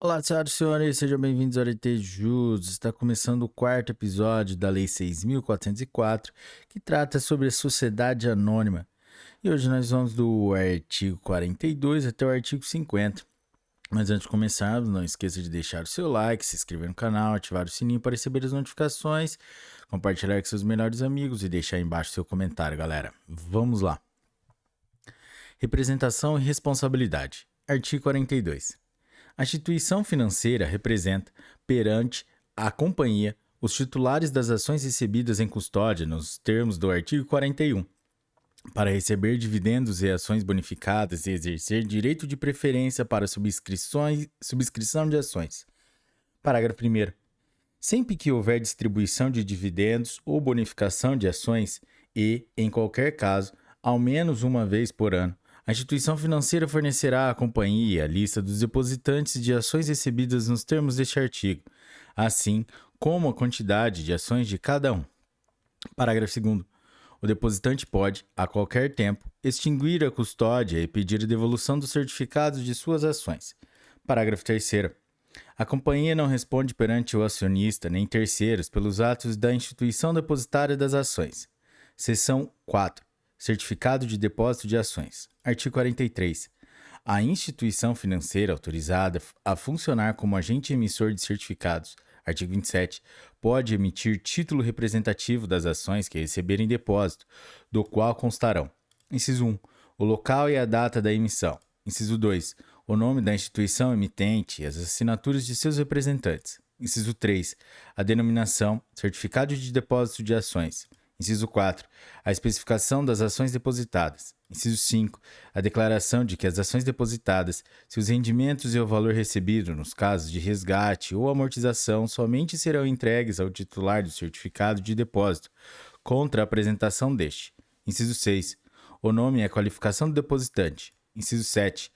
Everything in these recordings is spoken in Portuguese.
Olá, senhoras e senhores, sejam bem-vindos ao RT Jus. Está começando o quarto episódio da Lei 6.404, que trata sobre a sociedade anônima. E hoje nós vamos do artigo 42 até o artigo 50. Mas antes de começarmos, não esqueça de deixar o seu like, se inscrever no canal, ativar o sininho para receber as notificações, compartilhar com seus melhores amigos e deixar aí embaixo seu comentário, galera. Vamos lá. Representação e responsabilidade. Artigo 42. A instituição financeira representa, perante a companhia, os titulares das ações recebidas em custódia nos termos do artigo 41, para receber dividendos e ações bonificadas e exercer direito de preferência para subscrição de ações. Parágrafo 1º. Sempre que houver distribuição de dividendos ou bonificação de ações e, em qualquer caso, ao menos uma vez por ano, a instituição financeira fornecerá à companhia a lista dos depositantes de ações recebidas nos termos deste artigo, assim como a quantidade de ações de cada um. Parágrafo 2º. O depositante pode, a qualquer tempo, extinguir a custódia e pedir a devolução dos certificados de suas ações. Parágrafo 3º. A companhia não responde perante o acionista nem terceiros pelos atos da instituição depositária das ações. Seção 4. Certificado de depósito de ações. Artigo 43. A instituição financeira autorizada a funcionar como agente emissor de certificados, artigo 27, pode emitir título representativo das ações que receberem depósito, do qual constarão: inciso 1, o local e a data da emissão; inciso 2, o nome da instituição emitente e as assinaturas de seus representantes; inciso 3, a denominação certificado de depósito de ações; inciso 4, a especificação das ações depositadas; inciso 5, a declaração de que as ações depositadas, seus rendimentos e o valor recebido nos casos de resgate ou amortização somente serão entregues ao titular do certificado de depósito, contra a apresentação deste; inciso 6, o nome e a qualificação do depositante; inciso 7,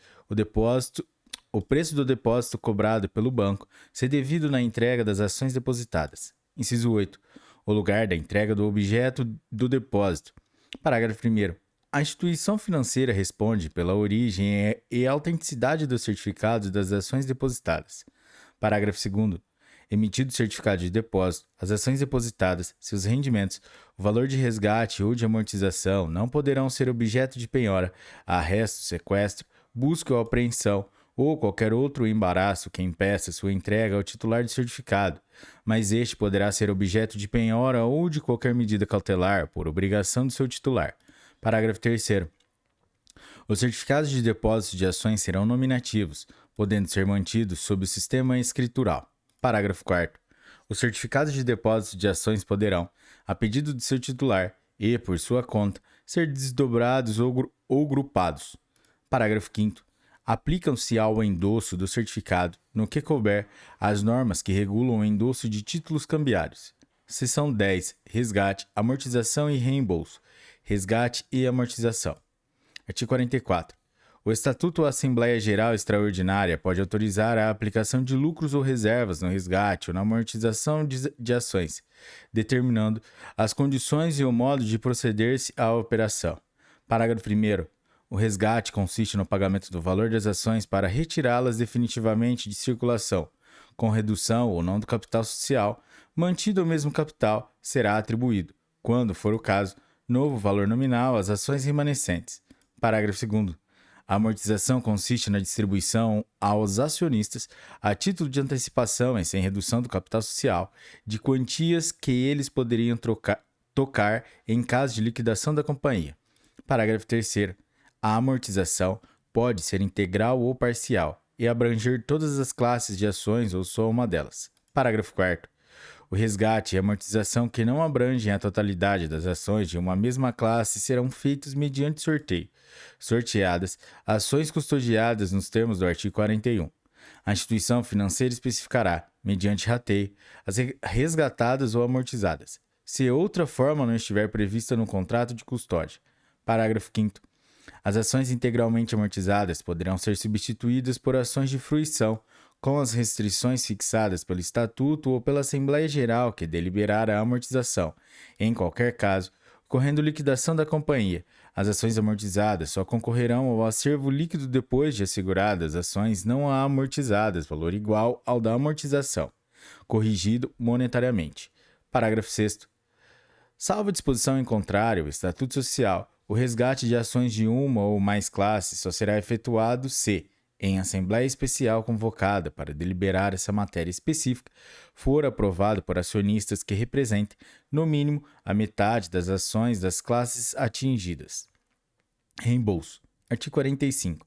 o preço do depósito cobrado pelo banco, se devido na entrega das ações depositadas; inciso 8, o lugar da entrega do objeto do depósito. Parágrafo 1º. A instituição financeira responde pela origem e autenticidade dos certificados das ações depositadas. Parágrafo 2º. Emitido o certificado de depósito, as ações depositadas, seus rendimentos, o valor de resgate ou de amortização não poderão ser objeto de penhora, arresto, sequestro, busca ou apreensão, ou qualquer outro embaraço que impeça sua entrega ao titular do certificado, mas este poderá ser objeto de penhora ou de qualquer medida cautelar por obrigação do seu titular. Parágrafo 3º. Os certificados de depósito de ações serão nominativos, podendo ser mantidos sob o sistema escritural. Parágrafo 4º. Os certificados de depósito de ações poderão, a pedido de seu titular e, por sua conta, ser desdobrados ou grupados. Parágrafo 5º. Aplicam-se ao endosso do certificado, no que couber, as normas que regulam o endosso de títulos cambiários. Seção 10. Resgate, amortização e reembolso. Resgate e amortização. Artigo 44. O Estatuto ou Assembleia Geral Extraordinária pode autorizar a aplicação de lucros ou reservas no resgate ou na amortização de ações, determinando as condições e o modo de proceder-se à operação. Parágrafo 1º. O resgate consiste no pagamento do valor das ações para retirá-las definitivamente de circulação, com redução ou não do capital social. Mantido o mesmo capital, será atribuído, quando for o caso, novo valor nominal às ações remanescentes. Parágrafo 2º. A amortização consiste na distribuição aos acionistas, a título de antecipação e sem redução do capital social, de quantias que eles poderiam tocar em caso de liquidação da companhia. Parágrafo 3º. A amortização pode ser integral ou parcial e abranger todas as classes de ações ou só uma delas. Parágrafo 4º. O resgate e amortização que não abrangem a totalidade das ações de uma mesma classe serão feitos mediante sorteio. Sorteadas, ações custodiadas nos termos do artigo 41. A instituição financeira especificará, mediante rateio, as resgatadas ou amortizadas, se outra forma não estiver prevista no contrato de custódia. Parágrafo 5º. As ações integralmente amortizadas poderão ser substituídas por ações de fruição, com as restrições fixadas pelo Estatuto ou pela Assembleia Geral que deliberar a amortização. Em qualquer caso, ocorrendo liquidação da companhia, As ações amortizadas só concorrerão ao acervo líquido depois de asseguradas ações não amortizadas, valor igual ao da amortização, corrigido monetariamente. Parágrafo 6º. Salvo disposição em contrário ao Estatuto Social, o resgate de ações de uma ou mais classes só será efetuado se, em Assembleia Especial convocada para deliberar essa matéria específica, for aprovado por acionistas que representem, no mínimo, a metade das ações das classes atingidas. Reembolso. Artigo 45.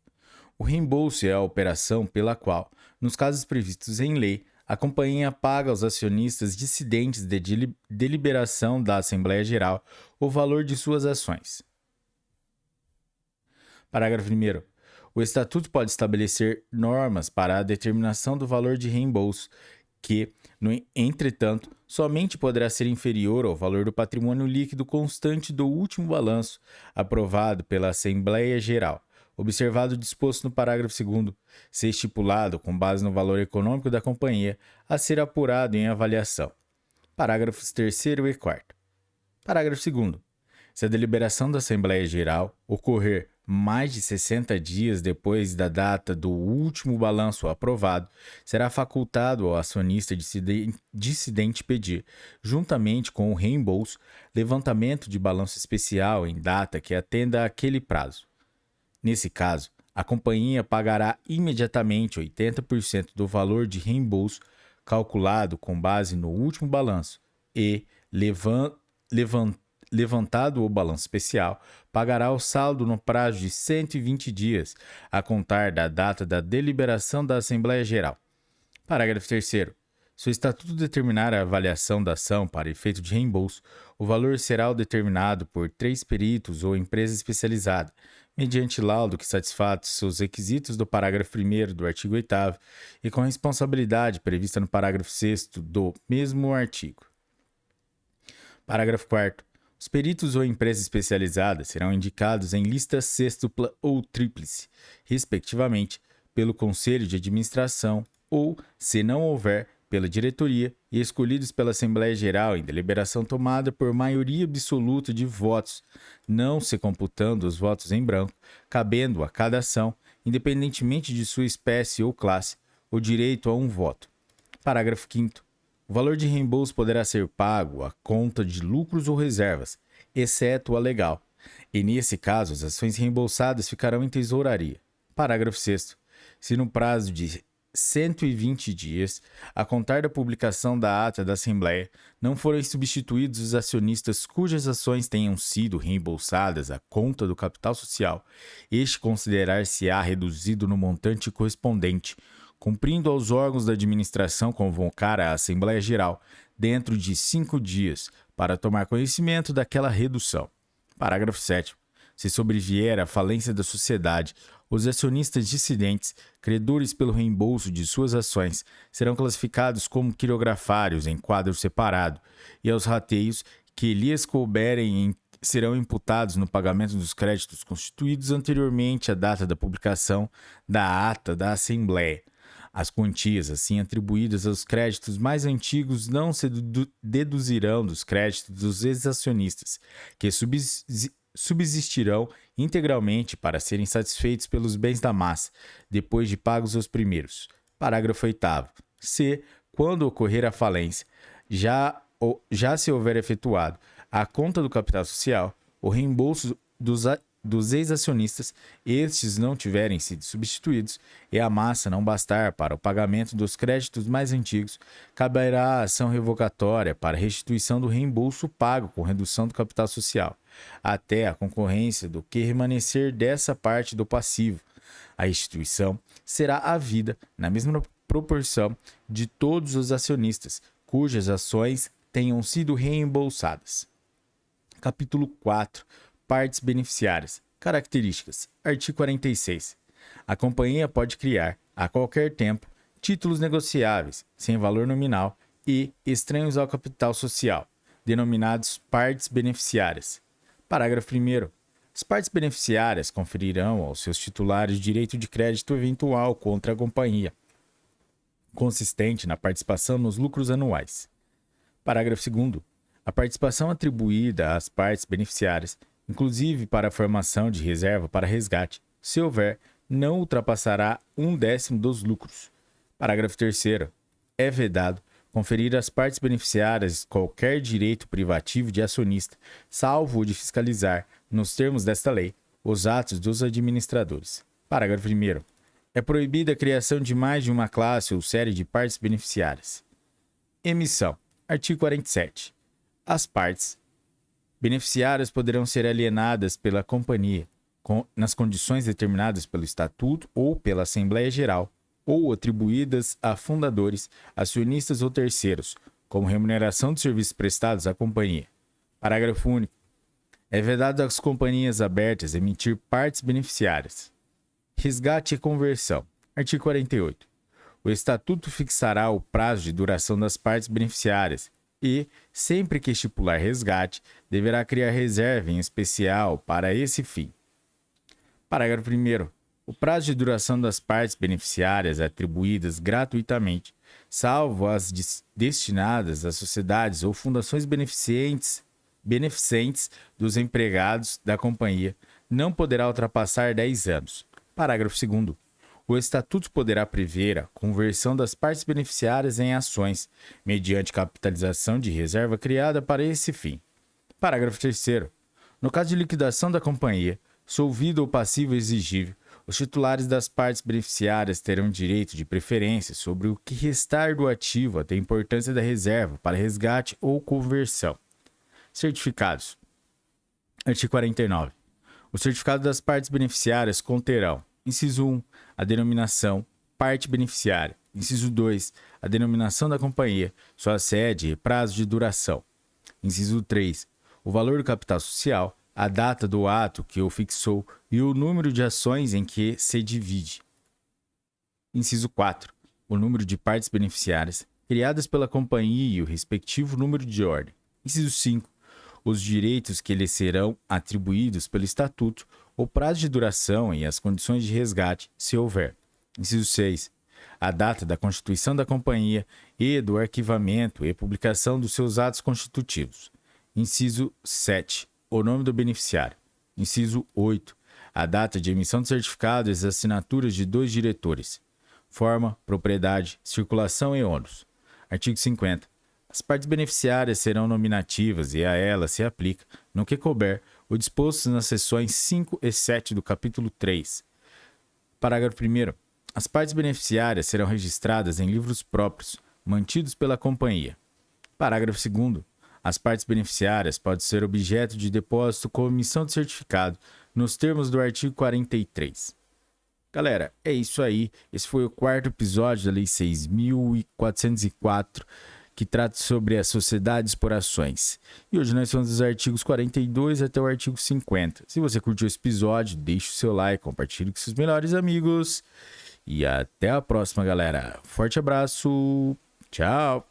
O reembolso é a operação pela qual, nos casos previstos em lei, a companhia paga aos acionistas dissidentes de deliberação da Assembleia Geral o valor de suas ações. Parágrafo 1º. O Estatuto pode estabelecer normas para a determinação do valor de reembolso, que, entretanto, somente poderá ser inferior ao valor do patrimônio líquido constante do último balanço, aprovado pela Assembleia Geral, observado o disposto no parágrafo 2º, ser estipulado com base no valor econômico da companhia a ser apurado em avaliação. Parágrafos 3º e 4º. Parágrafo 2º. Se a deliberação da Assembleia Geral ocorrer mais de 60 dias depois da data do último balanço aprovado, será facultado ao acionista dissidente pedir, juntamente com o reembolso, levantamento de balanço especial em data que atenda àquele prazo. Nesse caso, a companhia pagará imediatamente 80% do valor de reembolso calculado com base no último balanço e, levantado o balanço especial, pagará o saldo no prazo de 120 dias, a contar da data da deliberação da Assembleia Geral. Parágrafo 3º. Se o Estatuto determinar a avaliação da ação para efeito de reembolso, o valor será determinado por 3 peritos ou empresa especializada, mediante laudo que satisfaça os requisitos do parágrafo 1º do artigo 8º e com responsabilidade prevista no parágrafo 6º do mesmo artigo. Parágrafo 4º. Os peritos ou empresa especializada serão indicados em lista sextupla ou tríplice, respectivamente, pelo Conselho de Administração ou, se não houver, pela diretoria e escolhidos pela Assembleia Geral em deliberação tomada por maioria absoluta de votos, não se computando os votos em branco, cabendo a cada ação, independentemente de sua espécie ou classe, o direito a um voto. Parágrafo 5º. O valor de reembolso poderá ser pago à conta de lucros ou reservas, exceto a legal, e nesse caso as ações reembolsadas ficarão em tesouraria. Parágrafo 6º. Se no prazo de 120 dias, a contar da publicação da ata da Assembleia, não forem substituídos os acionistas cujas ações tenham sido reembolsadas à conta do capital social, este considerar-se-á reduzido no montante correspondente, cumprindo aos órgãos da administração convocar a Assembleia Geral dentro de 5 dias para tomar conhecimento daquela redução. Parágrafo 7º. Se sobrevier a falência da sociedade, os acionistas dissidentes, credores pelo reembolso de suas ações, serão classificados como quirografários em quadro separado, e aos rateios que lhes couberem serão imputados no pagamento dos créditos constituídos anteriormente à data da publicação da ata da Assembleia. As quantias assim atribuídas aos créditos mais antigos não se deduzirão dos créditos dos ex-acionistas, que subsistirão integralmente para serem satisfeitos pelos bens da massa, depois de pagos os primeiros. Parágrafo 8º. Se, quando ocorrer a falência, já se houver efetuado a conta do capital social, o reembolso dos ex-acionistas, estes não tiverem sido substituídos e a massa não bastar para o pagamento dos créditos mais antigos, caberá a ação revogatória para restituição do reembolso pago com redução do capital social, até a concorrência do que remanescer dessa parte do passivo. A restituição será havida na mesma proporção de todos os acionistas cujas ações tenham sido reembolsadas. Capítulo 4. Partes beneficiárias. Características. Artigo 46. A companhia pode criar, a qualquer tempo, títulos negociáveis, sem valor nominal e estranhos ao capital social, denominados partes beneficiárias. Parágrafo 1º. As partes beneficiárias conferirão aos seus titulares direito de crédito eventual contra a companhia, consistente na participação nos lucros anuais. Parágrafo 2º. A participação atribuída às partes beneficiárias inclusive para a formação de reserva para resgate, se houver, não ultrapassará 1/10 dos lucros. Parágrafo 3º. É vedado conferir às partes beneficiárias qualquer direito privativo de acionista, salvo o de fiscalizar, nos termos desta lei, os atos dos administradores. Parágrafo 1º. É proibida a criação de mais de uma classe ou série de partes beneficiárias. Emissão. Artigo 47. As partes beneficiárias poderão ser alienadas pela companhia, nas condições determinadas pelo Estatuto ou pela Assembleia Geral, ou atribuídas a fundadores, acionistas ou terceiros, como remuneração de serviços prestados à companhia. Parágrafo único. É vedado às companhias abertas emitir partes beneficiárias. Resgate e conversão. Artigo 48. O Estatuto fixará o prazo de duração das partes beneficiárias e, sempre que estipular resgate, deverá criar reserva em especial para esse fim. Parágrafo 1º. O prazo de duração das partes beneficiárias é atribuídas gratuitamente, salvo as destinadas a sociedades ou fundações beneficentes dos empregados da companhia, não poderá ultrapassar 10 anos. Parágrafo 2º. O Estatuto poderá prever a conversão das partes beneficiárias em ações, mediante capitalização de reserva criada para esse fim. Parágrafo 3º. No caso de liquidação da companhia, solvido ou passivo exigível, os titulares das partes beneficiárias terão direito de preferência sobre o que restar do ativo até a importância da reserva para resgate ou conversão. Certificados. Artigo 49. O certificado das partes beneficiárias conterão: inciso 1, a denominação parte beneficiária. Inciso 2, a denominação da companhia, sua sede e prazo de duração. Inciso 3, o valor do capital social, a data do ato que o fixou e o número de ações em que se divide. Inciso 4, o número de partes beneficiárias criadas pela companhia e o respectivo número de ordem. Inciso 5, os direitos que lhe serão atribuídos pelo Estatuto, o prazo de duração e as condições de resgate, se houver. Inciso 6. A data da constituição da companhia e do arquivamento e publicação dos seus atos constitutivos. Inciso 7. O nome do beneficiário. Inciso 8. A data de emissão do certificado e as assinaturas de 2 diretores. Forma, propriedade, circulação e ônus. Artigo 50. As partes beneficiárias serão nominativas e a elas se aplica, no que couber, o disposto nas seções 5 e 7 do capítulo 3. Parágrafo 1º. As partes beneficiárias serão registradas em livros próprios, mantidos pela companhia. Parágrafo 2º. As partes beneficiárias podem ser objeto de depósito com emissão de certificado, nos termos do artigo 43. Galera, é isso aí. Esse foi o 4º episódio da Lei 6.404, que trata sobre as sociedades por ações. E hoje nós falamos dos artigos 42 até o artigo 50. Se você curtiu esse episódio, deixe o seu like, compartilhe com seus melhores amigos. E até a próxima, galera. Forte abraço. Tchau.